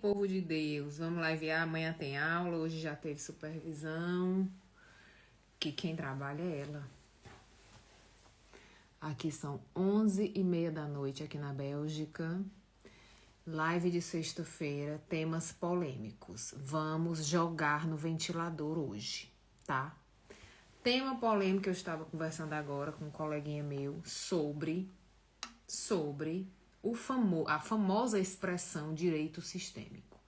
povo de Deus, vamos lá enviar. Amanhã tem aula, hoje já teve supervisão, que quem trabalha é ela. Aqui são 11h30 da noite aqui na Bélgica. Live de sexta-feira, temas polêmicos. Vamos jogar no ventilador hoje, tá? Tema polêmico, eu estava conversando agora com um coleguinha meu sobre a famosa expressão direito sistêmico.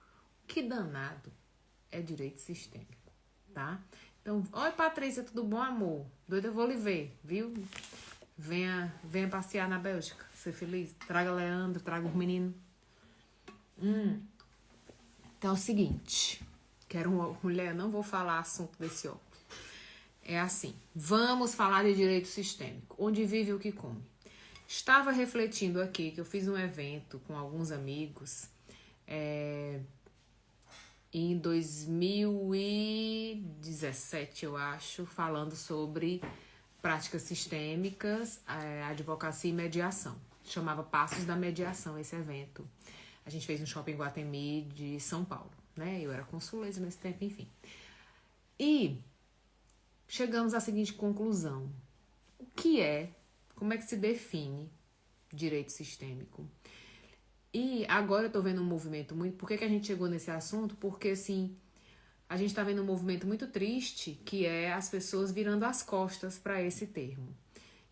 Que danado é direito sistêmico, tá? Então, oi Patrícia, tudo bom, amor? Doida, eu vou lhe ver, viu? Venha passear na Bélgica, ser feliz. Traga Leandro, traga os meninos. Então é o seguinte, quero uma mulher, não vou falar assunto desse óculos. É assim, vamos falar de direito sistêmico, onde vive o que come. Estava refletindo aqui que eu fiz um evento com alguns amigos em 2017, eu acho, falando sobre práticas sistêmicas, advocacia e mediação. Chamava Passos da Mediação esse evento. A gente fez no Shopping Guatemi de São Paulo, né? Eu era consulente nesse tempo, enfim. E chegamos à seguinte conclusão. Como é que se define direito sistêmico? E agora eu tô vendo um movimento muito... Por que a gente chegou nesse assunto? Porque, assim, a gente tá vendo um movimento muito triste, que é as pessoas virando as costas para esse termo.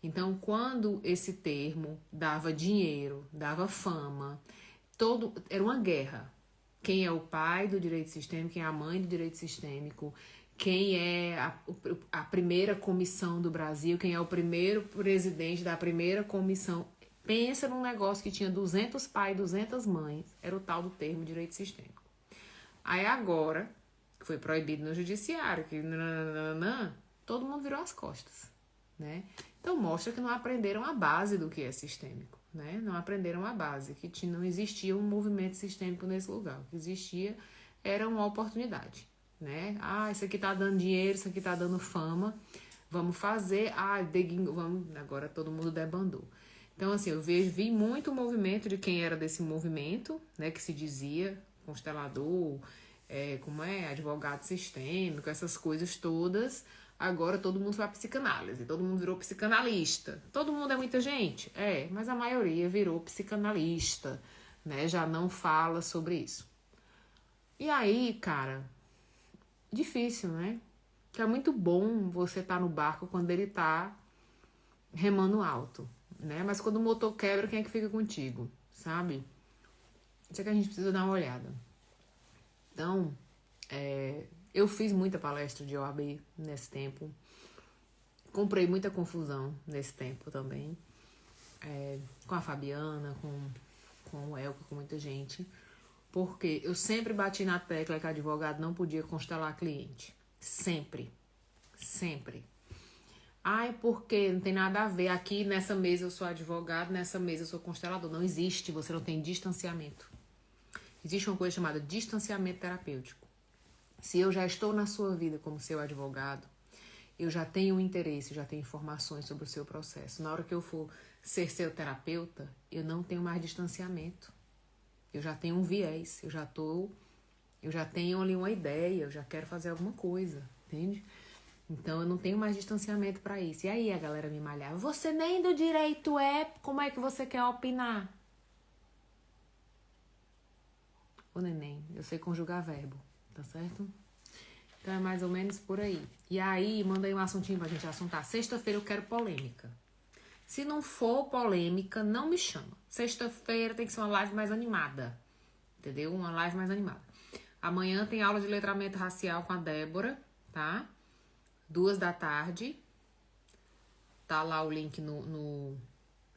Então, quando esse termo dava dinheiro, dava fama, era uma guerra. Quem é o pai do direito sistêmico, quem é a mãe do direito sistêmico, quem é a primeira comissão do Brasil, quem é o primeiro presidente da primeira comissão. Pensa num negócio que tinha 200 pais, 200 mães, era o tal do termo direito sistêmico. Aí agora, que foi proibido no judiciário, que todo mundo virou as costas, né? Então mostra que não aprenderam a base do que é sistêmico, né? Não aprenderam a base, que não existia um movimento sistêmico nesse lugar. O que existia era uma oportunidade, né? Isso aqui tá dando dinheiro, isso aqui tá dando fama, vamos fazer, agora todo mundo debandou. Então, assim, eu vi muito movimento de quem era desse movimento, né, que se dizia constelador, advogado sistêmico, essas coisas todas. Agora todo mundo vai psicanálise, todo mundo virou psicanalista. Todo mundo é muita gente? Mas a maioria virou psicanalista, né, já não fala sobre isso. E aí, cara, difícil, né? Que é muito bom você estar no barco quando ele tá remando alto, né? Mas quando o motor quebra, quem é que fica contigo, sabe? Isso é que a gente precisa dar uma olhada. Então, eu fiz muita palestra de OAB nesse tempo. Comprei muita confusão nesse tempo também. Com a Fabiana, com o Elco, com muita gente. Porque eu sempre bati na tecla que advogado não podia constelar cliente. Sempre. Porque não tem nada a ver. Aqui nessa mesa eu sou advogado, nessa mesa eu sou constelador. Não existe, você não tem distanciamento. Existe uma coisa chamada distanciamento terapêutico. Se eu já estou na sua vida como seu advogado, eu já tenho interesse, já tenho informações sobre o seu processo. Na hora que eu for ser seu terapeuta, eu não tenho mais distanciamento. Eu já tenho um viés, eu já tenho ali uma ideia, eu já quero fazer alguma coisa, entende? Então eu não tenho mais distanciamento para isso. E aí a galera me malhava, você nem do direito como é que você quer opinar? Ô neném, eu sei conjugar verbo, tá certo? Então é mais ou menos por aí. E aí, manda aí um assuntinho pra gente assuntar. Sexta-feira eu quero polêmica. Se não for polêmica, não me chama. Sexta-feira tem que ser uma live mais animada. Entendeu? Uma live mais animada. Amanhã tem aula de letramento racial com a Débora, tá? 14h. Tá lá o link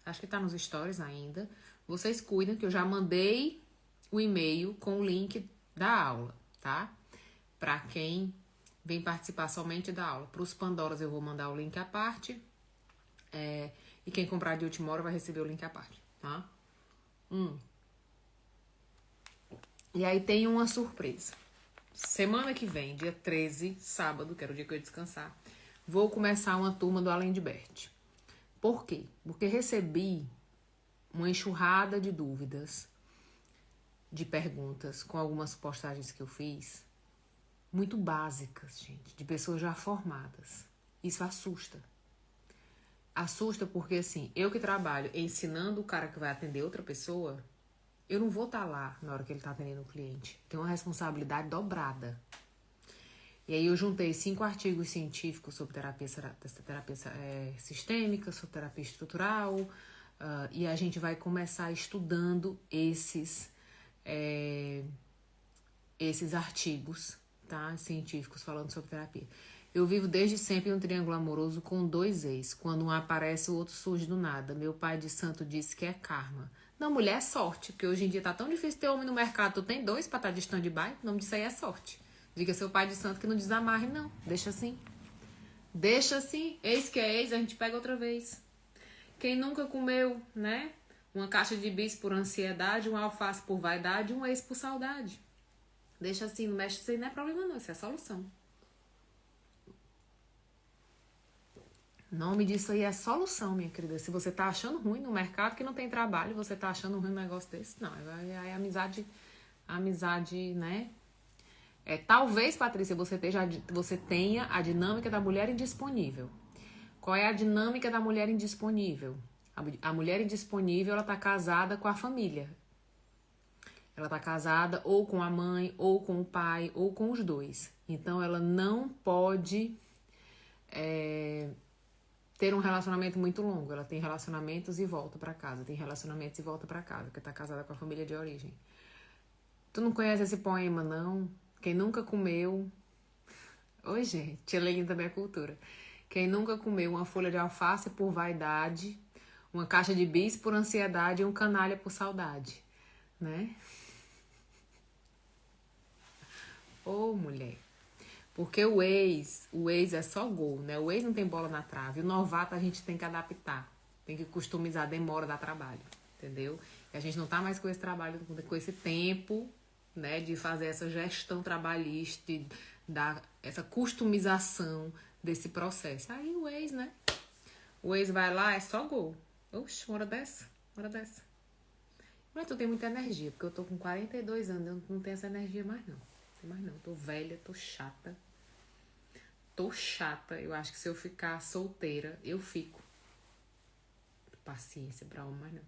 acho que tá nos stories ainda. Vocês cuidam que eu já mandei o e-mail com o link da aula, tá? Pra quem vem participar somente da aula. Para os Pandoras eu vou mandar o link à parte. E quem comprar de última hora vai receber o link à parte, tá? E aí tem uma surpresa. Semana que vem, dia 13, sábado, que era o dia que eu ia descansar, vou começar uma turma do Além de Bert. Por quê? Porque recebi uma enxurrada de dúvidas de perguntas com algumas postagens que eu fiz, muito básicas, gente, de pessoas já formadas. Isso assusta. Assusta porque, assim, eu que trabalho ensinando o cara que vai atender outra pessoa, eu não vou estar lá na hora que ele está atendendo o cliente. Tem uma responsabilidade dobrada. E aí eu juntei 5 artigos científicos sobre terapia sistêmica, sobre terapia estrutural, e a gente vai começar estudando esses artigos, tá, científicos falando sobre terapia. Eu vivo desde sempre em um triângulo amoroso com 2 ex. Quando um aparece, o outro surge do nada. Meu pai de santo disse que é karma. Não, mulher, é sorte, porque hoje em dia tá tão difícil ter homem no mercado. Tu tem 2 pra estar de stand-by, o nome disso aí é sorte. Diga seu pai de santo que não desamarre, não. Deixa assim. Deixa assim. Ex que é ex, a gente pega outra vez. Quem nunca comeu, né? Uma caixa de bis por ansiedade, um alface por vaidade, um ex por saudade. Deixa assim, não mexe, isso aí não é problema não, isso é solução. O nome disso aí é solução, minha querida. Se você tá achando ruim no mercado que não tem trabalho, você tá achando ruim um negócio desse, não. É amizade, né? Talvez, Patrícia, você tenha a dinâmica da mulher indisponível. Qual é a dinâmica da mulher indisponível? A mulher indisponível, ela tá casada com a família. Ela tá casada ou com a mãe, ou com o pai, ou com os dois. Então, ela não pode ter um relacionamento muito longo. Ela tem relacionamentos e volta pra casa. Tem relacionamentos e volta pra casa, porque tá casada com a família de origem. Tu não conhece esse poema, não? Quem nunca comeu... Oi, gente, tia Leilin também é cultura. Quem nunca comeu uma folha de alface por vaidade, uma caixa de bis por ansiedade e um canalha por saudade, né? Ô, mulher. Porque o ex é só gol, né? O ex não tem bola na trave. O novato a gente tem que adaptar. Tem que customizar, demora, dá trabalho. Entendeu? E a gente não tá mais com esse trabalho, com esse tempo, né? De fazer essa gestão trabalhista, de dar essa customização desse processo. Aí o ex, né? O ex vai lá, é só gol. Oxe, uma hora dessa. Mas tu tem muita energia, porque eu tô com 42 anos, eu não tenho essa energia mais não. Tô velha, tô chata. Eu acho que se eu ficar solteira, eu fico. Paciência pra homem, mas não.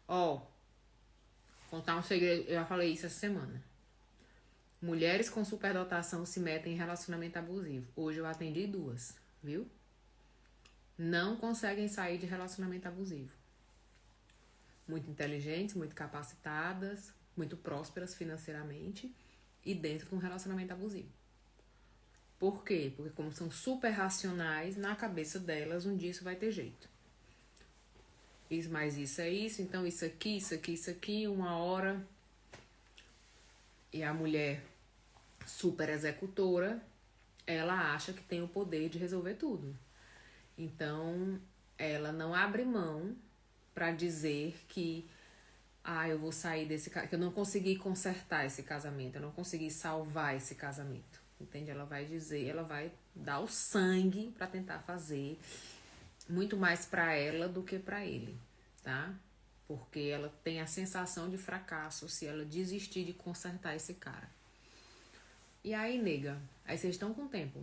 Ó, contar um segredo, eu já falei isso essa semana. Mulheres com superdotação se metem em relacionamento abusivo. Hoje eu atendi 2, viu? Não conseguem sair de relacionamento abusivo. Muito inteligentes, muito capacitadas, muito prósperas financeiramente e dentro de um relacionamento abusivo. Por quê? Porque como são super racionais, na cabeça delas um dia isso vai ter jeito. Mas isso é isso, então isso aqui, uma hora. E a mulher super executora, ela acha que tem o poder de resolver tudo. Então, ela não abre mão pra dizer que eu vou sair desse casamento, que eu não consegui consertar esse casamento, eu não consegui salvar esse casamento. Entende? Ela vai dizer, ela vai dar o sangue pra tentar fazer muito mais pra ela do que pra ele, tá? Porque ela tem a sensação de fracasso se ela desistir de consertar esse cara. E aí, nega, aí vocês estão com tempo.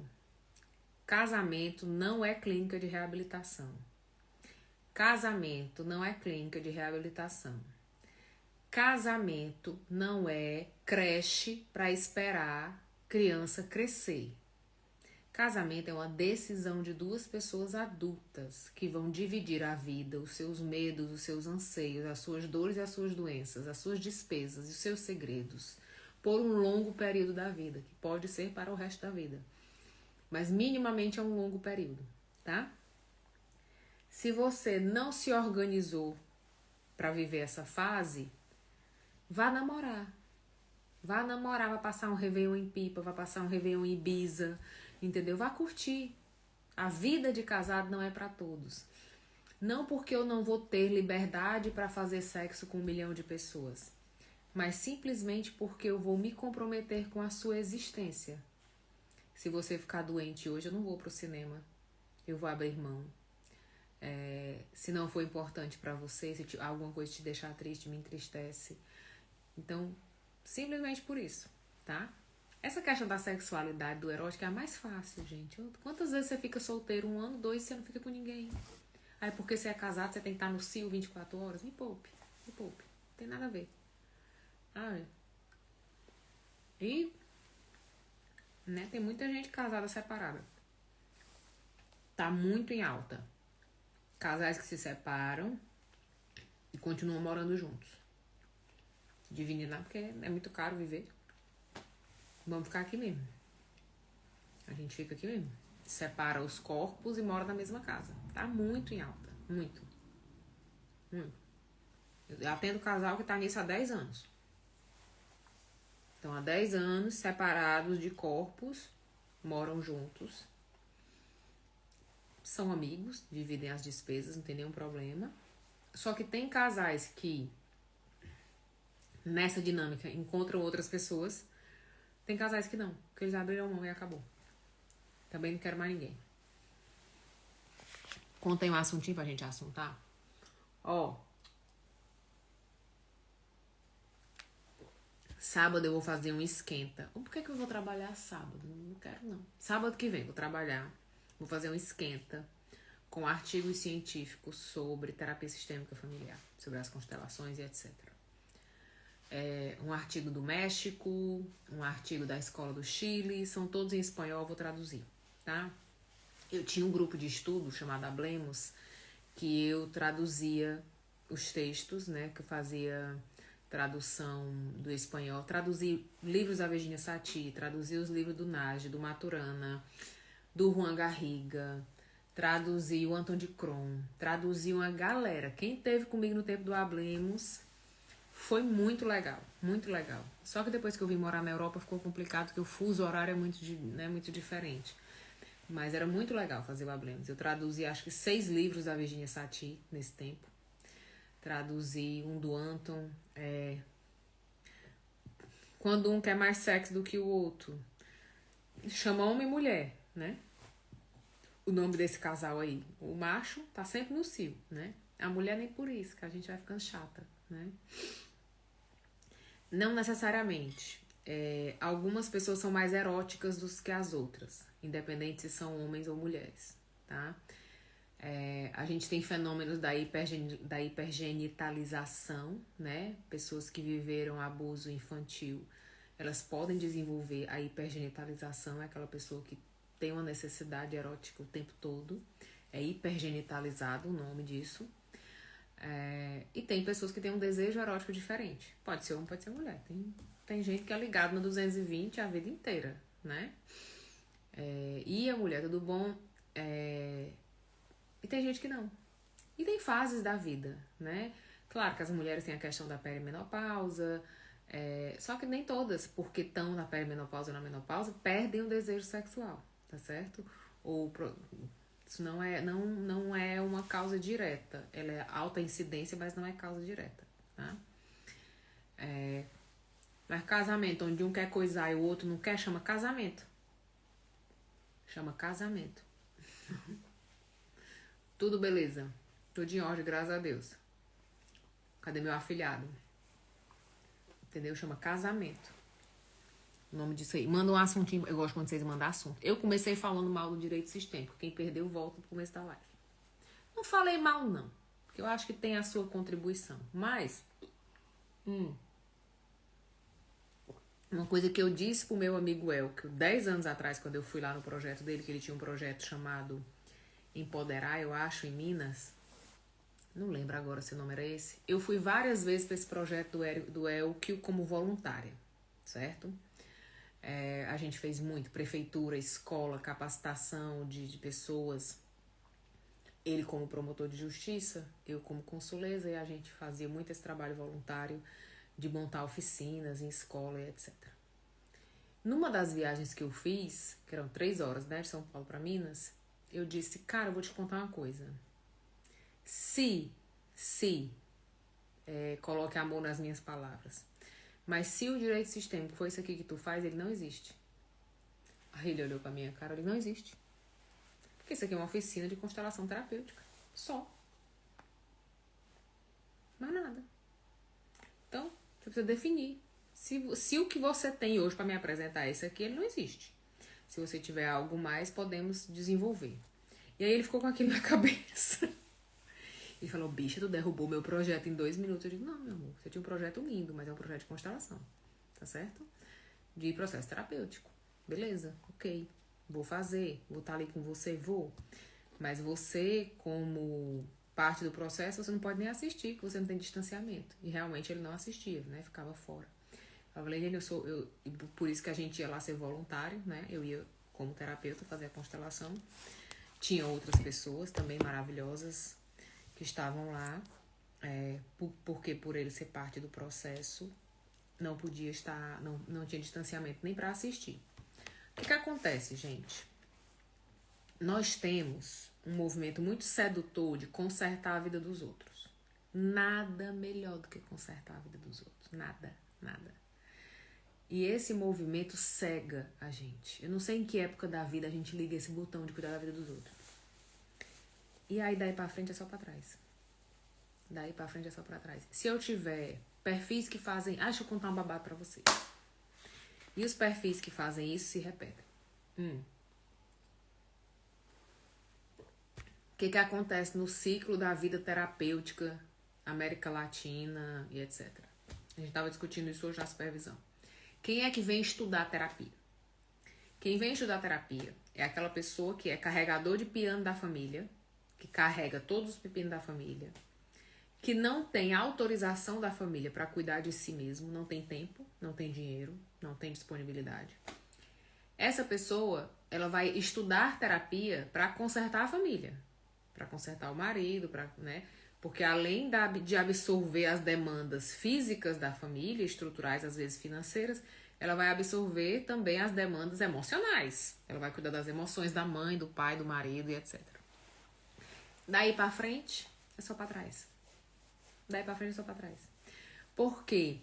Casamento não é clínica de reabilitação. Casamento não é clínica de reabilitação. Casamento não é creche para esperar criança crescer. Casamento é uma decisão de 2 pessoas adultas que vão dividir a vida, os seus medos, os seus anseios, as suas dores e as suas doenças, as suas despesas e os seus segredos por um longo período da vida, que pode ser para o resto da vida. Mas minimamente é um longo período, tá? Se você não se organizou para viver essa fase, vá namorar. Vá namorar, vai passar um Réveillon em Pipa, vai passar um Réveillon em Ibiza, entendeu? Vá curtir. A vida de casado não é para todos. Não porque eu não vou ter liberdade para fazer sexo com 1 milhão de pessoas, mas simplesmente porque eu vou me comprometer com a sua existência. Se você ficar doente hoje, eu não vou pro cinema. Eu vou abrir mão. Se não for importante para você, se alguma coisa te deixar triste, me entristece. Então, simplesmente por isso, tá? Essa questão da sexualidade, do erótico, é a mais fácil, gente. Quantas vezes você fica solteiro 1 ano, 2, e você não fica com ninguém? Aí porque você é casado, você tem que estar no cio 24 horas? Me poupe, me poupe. Não tem nada a ver. Ah, é. E, né, tem muita gente casada separada. Tá muito em alta. Casais que se separam e continuam morando juntos. Dividindo lá, porque é muito caro viver. Vamos ficar aqui mesmo. A gente fica aqui mesmo. Separa os corpos e mora na mesma casa. Tá muito em alta. Muito. Muito. Eu atendo casal que tá nisso há 10 anos. Então, há 10 anos, separados de corpos, moram juntos. São amigos, dividem as despesas, não tem nenhum problema. Só que tem casais que, nessa dinâmica, encontram outras pessoas. Tem casais que não, que eles abriram mão e acabou. Também não quero mais ninguém. Contei um assuntinho pra gente assuntar. Ó. Sábado eu vou fazer um esquenta. Por que eu vou trabalhar sábado? Não quero, não. Sábado que vem vou trabalhar. Vou fazer um esquenta com artigos científicos sobre terapia sistêmica familiar, sobre as constelações e etc. Um artigo do México, um artigo da Escola do Chile, são todos em espanhol, vou traduzir, tá? Eu tinha um grupo de estudo chamado Hablemos, que eu traduzia os textos, né, que eu fazia tradução do espanhol, traduzi livros da Virginia Satir, traduzi os livros do Nage, do Maturana, do Juan Garriga, traduzi o Anton de Cron, traduzi uma galera. Quem teve comigo no tempo do Hablemos foi muito legal, muito legal. Só que depois que eu vim morar na Europa ficou complicado, porque o fuso horário é muito diferente. Mas era muito legal fazer o Hablemos. Eu traduzi acho que 6 livros da Virginia Satir nesse tempo. Traduzi um do Anton. Quando um quer mais sexo do que o outro. Chama homem e mulher, né? O nome desse casal aí. O macho tá sempre no cio, né? A mulher nem por isso, que a gente vai ficando chata, né? Não necessariamente. Algumas pessoas são mais eróticas do que as outras, independente se são homens ou mulheres, tá? A gente tem fenômenos da hipergenitalização, né? Pessoas que viveram abuso infantil, elas podem desenvolver a hipergenitalização, é aquela pessoa que tem uma necessidade erótica o tempo todo, é hipergenitalizado o nome disso. E tem pessoas que têm um desejo erótico diferente, pode ser homem, pode ser mulher, tem gente que é ligado no 220 a vida inteira, né? E a mulher, tudo bom? E tem gente que não. E tem fases da vida, né? Claro que as mulheres têm a questão da perimenopausa, só que nem todas, porque estão na perimenopausa ou na menopausa, perdem o desejo sexual, tá certo? Isso não é uma causa direta. Ela é alta incidência, mas não é causa direta, tá? Mas casamento, onde um quer coisar e o outro não quer, chama casamento. Chama casamento. Tudo beleza. Tudo em ordem, graças a Deus. Cadê meu afilhado? Entendeu? Chama casamento. O nome disso aí. Manda um assuntinho. Eu gosto quando vocês mandam assunto. Eu comecei falando mal do direito sistêmico. Quem perdeu, volta pro começo da live. Não falei mal, não. Porque eu acho que tem a sua contribuição. Mas, uma coisa que eu disse pro meu amigo Elke, 10 anos atrás, quando eu fui lá no projeto dele, que ele tinha um projeto chamado Empoderar, eu acho, em Minas. Não lembro agora se o nome era esse. Eu fui várias vezes para esse projeto do Elke como voluntária, certo? A gente fez muito, prefeitura, escola, capacitação de pessoas. Ele como promotor de justiça, eu como consuleza, e a gente fazia muito esse trabalho voluntário de montar oficinas em escola e etc. Numa das viagens que eu fiz, que eram 3 horas, né, de São Paulo para Minas, eu disse, cara, eu vou te contar uma coisa. Coloque amor nas minhas palavras. Mas se o direito sistêmico for isso aqui que tu faz, ele não existe. Aí ele olhou pra minha cara, ele não existe. Porque isso aqui é uma oficina de constelação terapêutica. Só. Mais nada. Então, Você precisa definir. Se o que você tem hoje para me apresentar é esse aqui, ele não existe. Se você tiver algo mais, podemos desenvolver. E aí ele ficou com aquilo na cabeça. Ele falou, bicha, tu derrubou meu projeto em 2 minutos. Eu digo, não, meu amor, você tinha um projeto lindo, mas é um projeto de constelação. Tá certo? De processo terapêutico. Beleza, ok. Vou fazer, vou estar ali com você, vou. Mas você, como parte do processo, você não pode nem assistir, porque você não tem distanciamento. E realmente ele não assistia, né? Ficava fora. Eu falei, por isso que a gente ia lá ser voluntário, né? Eu ia como terapeuta fazer a constelação. Tinha outras pessoas também maravilhosas que estavam lá, porque por ele ser parte do processo, não podia estar, não tinha distanciamento nem para assistir. O que acontece, gente? Nós temos um movimento muito sedutor de consertar a vida dos outros. Nada melhor do que consertar a vida dos outros. Nada, nada. E esse movimento cega a gente. Eu não sei em que época da vida a gente liga esse botão de cuidar da vida dos outros. E aí daí pra frente é só pra trás. Daí pra frente é só pra trás. Se eu tiver perfis que fazem... deixa eu contar um babado pra vocês. E os perfis que fazem isso se repetem. O que acontece no ciclo da vida terapêutica, América Latina e etc. A gente estava discutindo isso hoje na supervisão. Quem é que vem estudar terapia? Quem vem estudar terapia é aquela pessoa que é carregador de piano da família, que carrega todos os pepinos da família, que não tem autorização da família para cuidar de si mesmo, não tem tempo, não tem dinheiro, não tem disponibilidade. Essa pessoa, ela vai estudar terapia para consertar a família, para consertar o marido, né? Porque além de absorver as demandas físicas da família, estruturais, às vezes financeiras, ela vai absorver também as demandas emocionais. Ela vai cuidar das emoções da mãe, do pai, do marido e etc. Daí pra frente, é só pra trás. Daí pra frente é só pra trás. Por quê?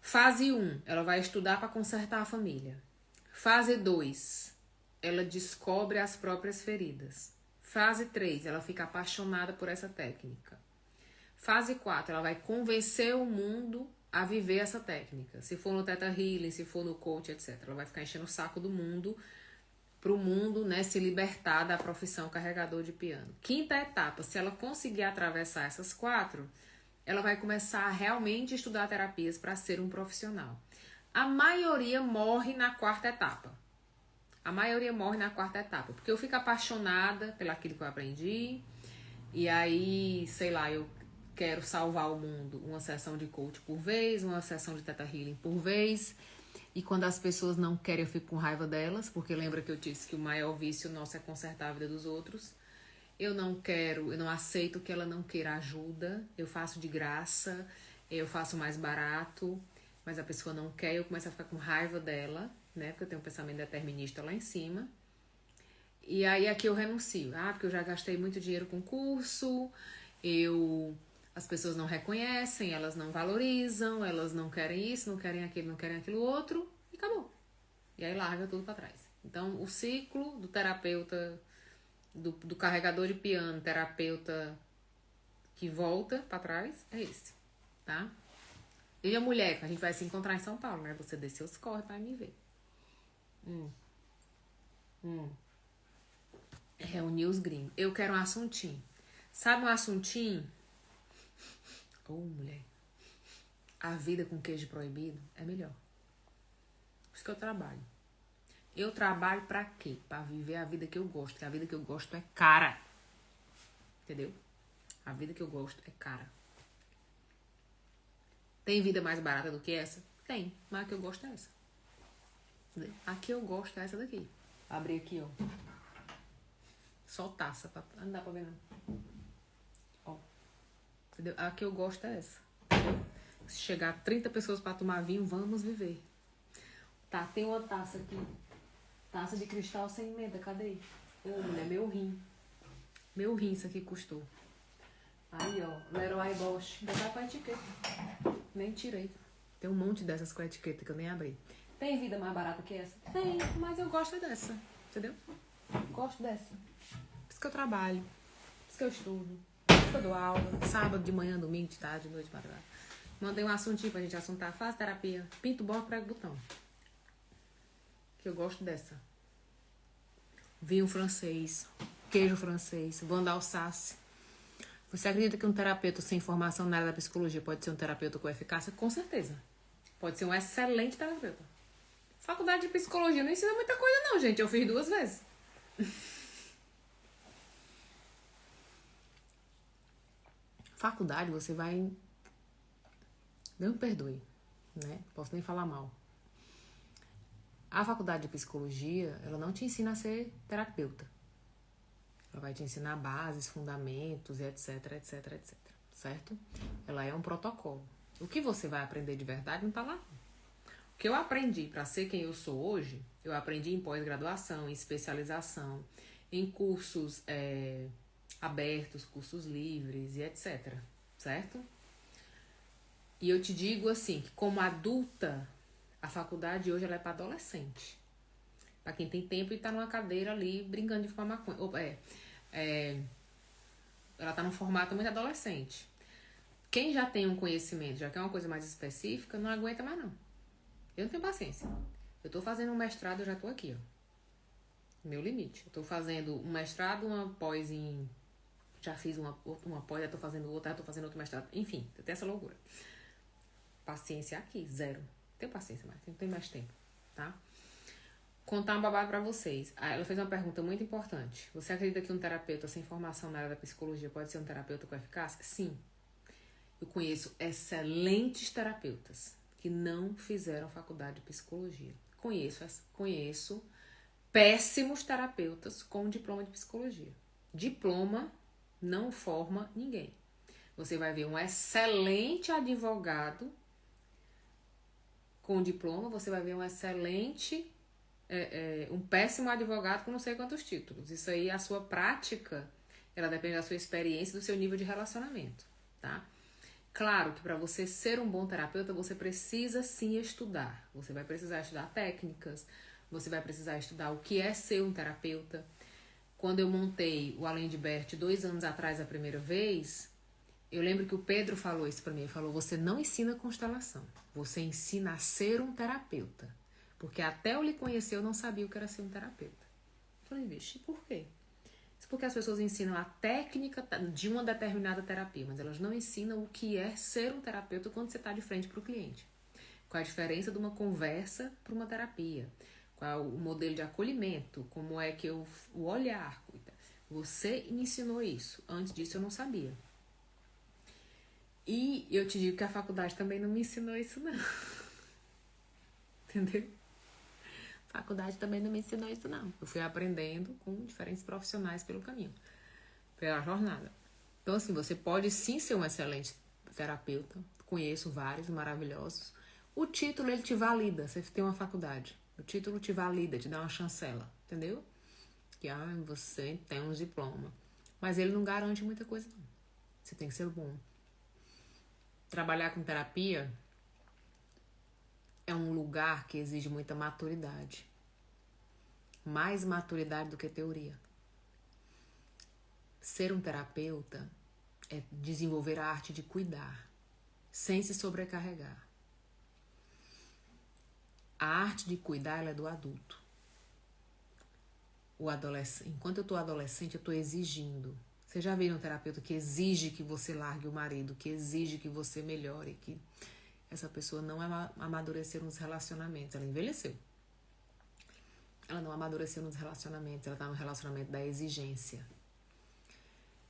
Fase 1, ela vai estudar para consertar a família. Fase 2, ela descobre as próprias feridas. Fase 3, ela fica apaixonada por essa técnica. Fase 4, ela vai convencer o mundo a viver essa técnica. Se for no Theta Healing, se for no coach, etc. Ela vai ficar enchendo o saco do mundo, pro mundo, né, se libertar da profissão carregador de piano. Quinta etapa, se ela conseguir atravessar essas 4, ela vai começar a realmente estudar terapias para ser um profissional. A maioria morre na 4ª etapa. A maioria morre na 4ª etapa, porque eu fico apaixonada pelo aquilo que eu aprendi, e aí, sei lá, eu quero salvar o mundo, uma sessão de coach por vez, uma sessão de Theta Healing por vez, e quando as pessoas não querem, eu fico com raiva delas, porque lembra que eu disse que o maior vício nosso é consertar a vida dos outros. Eu não aceito que ela não queira ajuda, eu faço de graça, eu faço mais barato, mas a pessoa não quer, eu começo a ficar com raiva dela, né? Porque eu tenho um pensamento determinista lá em cima. E aí aqui eu renuncio. Porque eu já gastei muito dinheiro com curso, as pessoas não reconhecem, elas não valorizam, elas não querem isso, não querem aquilo outro, e acabou. E aí larga tudo pra trás. Então o ciclo do terapeuta, do carregador de piano, terapeuta que volta pra trás, é esse, tá? E a mulher, que a gente vai se encontrar em São Paulo, né? Você desceu os corre pra me ver. Reunir os gringos. Eu quero um assuntinho. Sabe um assuntinho? Mulher. A vida com queijo proibido é melhor. Por isso que eu trabalho. Eu trabalho pra quê? Pra viver a vida que eu gosto. Porque a vida que eu gosto é cara. Entendeu? A vida que eu gosto é cara. Tem vida mais barata do que essa? Tem. Mas a que eu gosto é essa. A que eu gosto é essa daqui. Abri aqui, ó. Só taça. Não dá pra ver, não. Ó. Entendeu? A que eu gosto é essa. Se chegar 30 pessoas pra tomar vinho, vamos viver. Tá, tem uma taça aqui. Taça de cristal sem menta. Cadê? Mulher, meu rim. Meu rim isso aqui custou. Aí, ó. Leroy Bosch. Ainda tá com a etiqueta. Nem tirei. Tem um monte dessas com a etiqueta que eu nem abri. Tem vida mais barata que essa? Tem, mas eu gosto dessa. Entendeu? Gosto dessa. Por isso que eu trabalho. Por isso que eu estudo. Por isso que eu dou aula. Sábado, de manhã, domingo, de tarde, de noite, de madrugada. Mandei um assuntinho pra gente assuntar. Faz terapia. Pinto, borra, prega o botão. Que eu gosto dessa. Vinho francês. Queijo francês. Vanda Alsace. Você acredita que um terapeuta sem formação na área da psicologia pode ser um terapeuta com eficácia? Com certeza. Pode ser um excelente terapeuta. Faculdade de psicologia não ensina muita coisa não, gente. Eu fiz 2 vezes. Faculdade você vai... Não me perdoe, né? Posso nem falar mal. A faculdade de psicologia, ela não te ensina a ser terapeuta. Ela vai te ensinar bases, fundamentos, etc, etc, etc. Certo? Ela é um protocolo. O que você vai aprender de verdade não tá lá. O que eu aprendi para ser quem eu sou hoje, eu aprendi em pós-graduação, em especialização, em cursos abertos, cursos livres e etc. Certo? E eu te digo assim, que como adulta, a faculdade hoje ela é para adolescente. Para quem tem tempo e tá numa cadeira ali brincando de fumar maconha. Ela tá num formato muito adolescente. Quem já tem um conhecimento, já quer uma coisa mais específica, não aguenta mais não. Eu não tenho paciência. Eu tô fazendo um mestrado, eu já tô aqui, ó. Meu limite. Eu tô fazendo um mestrado, uma pós em... Já fiz uma pós, já tô fazendo outra, já tô fazendo outro mestrado. Enfim, eu tenho essa loucura. Paciência aqui, 0. Não tenho paciência mais, não tenho mais tempo, tá? Contar um babado pra vocês. Ela fez uma pergunta muito importante. Você acredita que um terapeuta sem formação na área da psicologia pode ser um terapeuta com eficácia? Sim. Eu conheço excelentes terapeutas que não fizeram faculdade de psicologia. Conheço péssimos terapeutas com diploma de psicologia. Diploma não forma ninguém. Você vai ver um excelente advogado com diploma, você vai ver um excelente... um péssimo advogado com não sei quantos títulos. Isso aí, a sua prática, ela depende da sua experiência e do seu nível de relacionamento, tá? Claro que para você ser um bom terapeuta, você precisa sim estudar. Você vai precisar estudar técnicas, você vai precisar estudar o que é ser um terapeuta. Quando eu montei o Além de Bert 2 anos atrás a primeira vez, eu lembro que o Pedro falou isso para mim. Ele falou, você não ensina constelação, você ensina a ser um terapeuta. Porque até eu lhe conhecer, eu não sabia o que era ser um terapeuta. Eu falei, vixe, por quê? Isso porque as pessoas ensinam a técnica de uma determinada terapia, mas elas não ensinam o que é ser um terapeuta quando você está de frente para o cliente. Qual a diferença de uma conversa para uma terapia? Qual é o modelo de acolhimento? Como é que o olhar? Você me ensinou isso. Antes disso, eu não sabia. E eu te digo que a faculdade também não me ensinou isso, não. Entendeu? A faculdade também não me ensinou isso, não. Eu fui aprendendo com diferentes profissionais pelo caminho, pela jornada. Então, assim, você pode sim ser um excelente terapeuta. Conheço vários maravilhosos. O título, ele te valida. Você tem uma faculdade. O título te valida, te dá uma chancela, entendeu? Que você tem um diploma. Mas ele não garante muita coisa, não. Você tem que ser bom. Trabalhar com terapia é um lugar que exige muita maturidade. Mais maturidade do que teoria. Ser um terapeuta é desenvolver a arte de cuidar, sem se sobrecarregar. A arte de cuidar, ela é do adulto. O adolescente, enquanto eu tô adolescente, eu tô exigindo. Você já viu um terapeuta que exige que você largue o marido, que exige que você melhore, que essa pessoa não amadureceu nos relacionamentos, ela envelheceu. Ela não amadureceu nos relacionamentos, ela tá no relacionamento da exigência.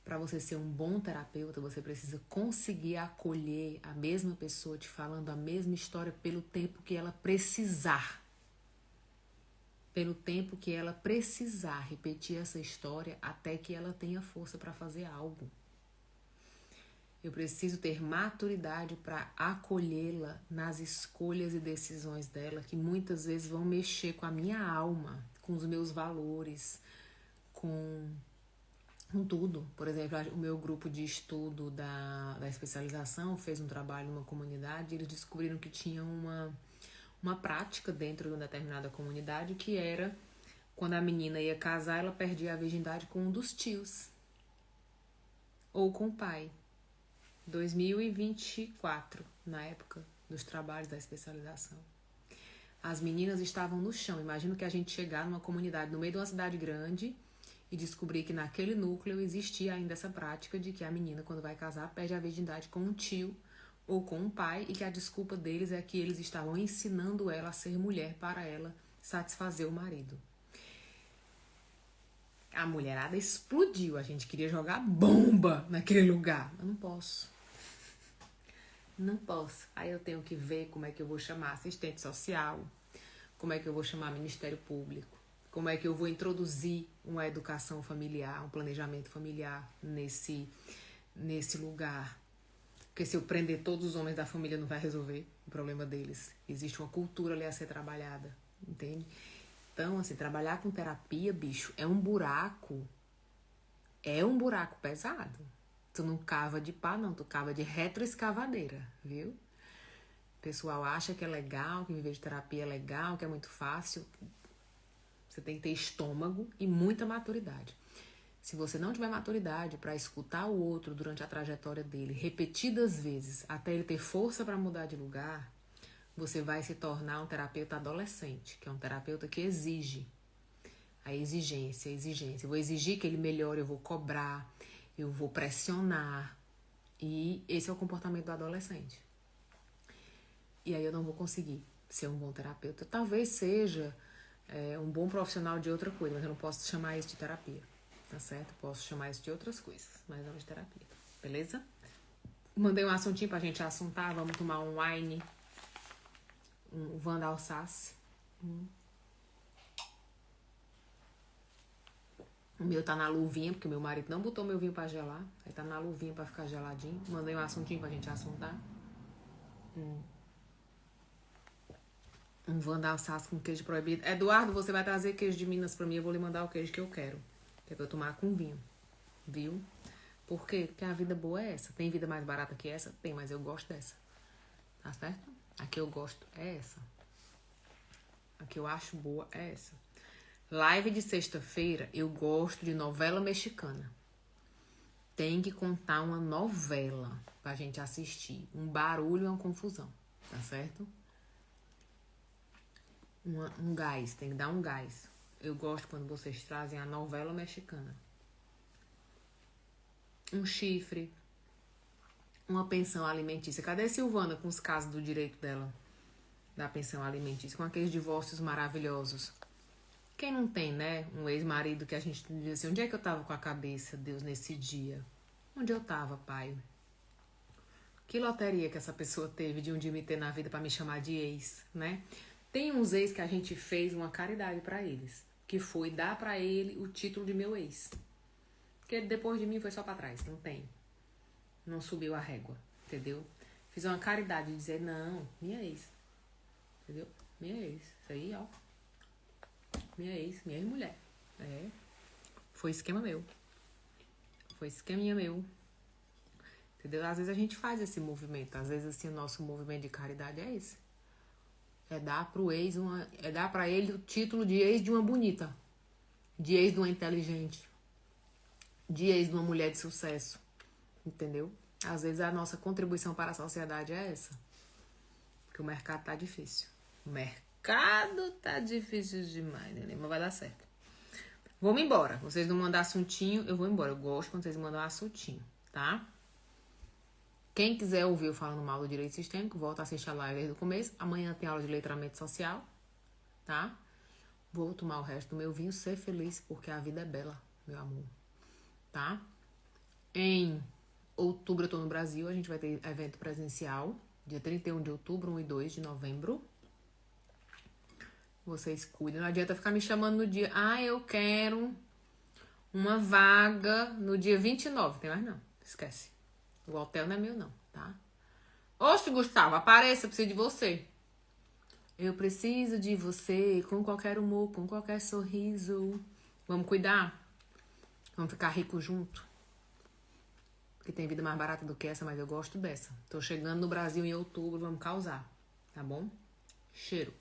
Para você ser um bom terapeuta, você precisa conseguir acolher a mesma pessoa te falando a mesma história pelo tempo que ela precisar. Pelo tempo que ela precisar repetir essa história até que ela tenha força para fazer algo. Eu preciso ter maturidade para acolhê-la nas escolhas e decisões dela, que muitas vezes vão mexer com a minha alma, com os meus valores, com tudo. Por exemplo, o meu grupo de estudo da especialização fez um trabalho numa comunidade e eles descobriram que tinha uma prática dentro de uma determinada comunidade que era, quando a menina ia casar, ela perdia a virgindade com um dos tios ou com o pai. 2024, na época dos trabalhos da especialização. As meninas estavam no chão. Imagino que a gente chegar numa comunidade no meio de uma cidade grande e descobrir que naquele núcleo existia ainda essa prática de que a menina, quando vai casar, perde a virgindade com um tio ou com um pai e que a desculpa deles é que eles estavam ensinando ela a ser mulher para ela satisfazer o marido. A mulherada explodiu. A gente queria jogar bomba naquele lugar. Eu não posso. Não posso. Aí eu tenho que ver como é que eu vou chamar assistente social, como é que eu vou chamar Ministério Público, como é que eu vou introduzir uma educação familiar, um planejamento familiar nesse lugar. Porque se eu prender todos os homens da família não vai resolver o problema deles. Existe uma cultura ali a ser trabalhada, entende? Então, assim, trabalhar com terapia, bicho, é um buraco pesado. Tu não cava de pá, não, tu cava de retroescavadeira, viu? O pessoal acha que é legal, que viver de terapia é legal, que é muito fácil. Você tem que ter estômago e muita maturidade. Se você não tiver maturidade para escutar o outro durante a trajetória dele, repetidas vezes, até ele ter força para mudar de lugar, você vai se tornar um terapeuta adolescente, que é um terapeuta que exige. A exigência. Eu vou exigir que ele melhore, eu vou cobrar, eu vou pressionar. E esse é o comportamento do adolescente. E aí eu não vou conseguir ser um bom terapeuta. Talvez seja um bom profissional de outra coisa, mas eu não posso chamar isso de terapia. Tá certo? Posso chamar isso de outras coisas, mas não de terapia. Beleza? Mandei um assuntinho pra gente assuntar. Vamos tomar um wine. Um Van d'Alsace. O meu tá na luvinha, porque meu marido não botou meu vinho pra gelar. Aí tá na luvinha pra ficar geladinho. Mandei um assuntinho pra gente assuntar. Um Van d'Alsace com queijo proibido. Eduardo, você vai trazer queijo de Minas pra mim. Eu vou lhe mandar o queijo que eu quero. Que é pra eu tomar com vinho. Viu? Por quê? Porque a vida boa é essa. Tem vida mais barata que essa? Tem, mas eu gosto dessa. Tá certo? A que eu gosto é essa. A que eu acho boa é essa. Live de sexta-feira, eu gosto de novela mexicana. Tem que contar uma novela pra gente assistir. Um barulho e uma confusão. Tá certo? Um gás. Tem que dar um gás. Eu gosto quando vocês trazem a novela mexicana. Um chifre. Uma pensão alimentícia. Cadê Silvana com os casos do direito dela? Da pensão alimentícia. Com aqueles divórcios maravilhosos. Quem não tem, né? Um ex-marido que a gente diz assim, onde é que eu tava com a cabeça, Deus, nesse dia? Onde eu tava, pai? Que loteria que essa pessoa teve de um dia me ter na vida pra me chamar de ex, né? Tem uns ex que a gente fez uma caridade pra eles. Que foi dar pra ele o título de meu ex. Porque depois de mim foi só pra trás. Não tem. Não subiu a régua. Entendeu? Fiz uma caridade de dizer, não, minha ex. Entendeu? Minha ex. Isso aí, ó. Minha ex-mulher. É. Foi esquema meu. Foi esqueminha meu. Entendeu? Às vezes a gente faz esse movimento. Às vezes, assim, o nosso movimento de caridade é esse. É dar pro ex é dar pra ele o título de ex de uma bonita. De ex de uma inteligente. De ex de uma mulher de sucesso. Entendeu? Às vezes a nossa contribuição para a sociedade é essa. Porque o mercado tá difícil. O mercado tá difícil demais, né? Mas vai dar certo. Vamos embora. Vocês não mandam assuntinho, eu vou embora. Eu gosto quando vocês mandam assuntinho, tá? Quem quiser ouvir eu falando mal do direito sistêmico, volta a assistir a live desde o começo. Amanhã tem aula de letramento social, tá? Vou tomar o resto do meu vinho, ser feliz, porque a vida é bela, meu amor, tá? Em outubro eu tô no Brasil, a gente vai ter evento presencial, dia 31 de outubro, 1 e 2 de novembro. Vocês cuidem, não adianta ficar me chamando no dia, eu quero uma vaga no dia 29, tem mais não, esquece. O hotel não é meu não, tá? Oxe, Gustavo, apareça, eu preciso de você. Eu preciso de você, com qualquer humor, com qualquer sorriso. Vamos cuidar? Vamos ficar ricos junto? Porque tem vida mais barata do que essa, mas eu gosto dessa. Tô chegando no Brasil em outubro, vamos causar, tá bom? Cheiro.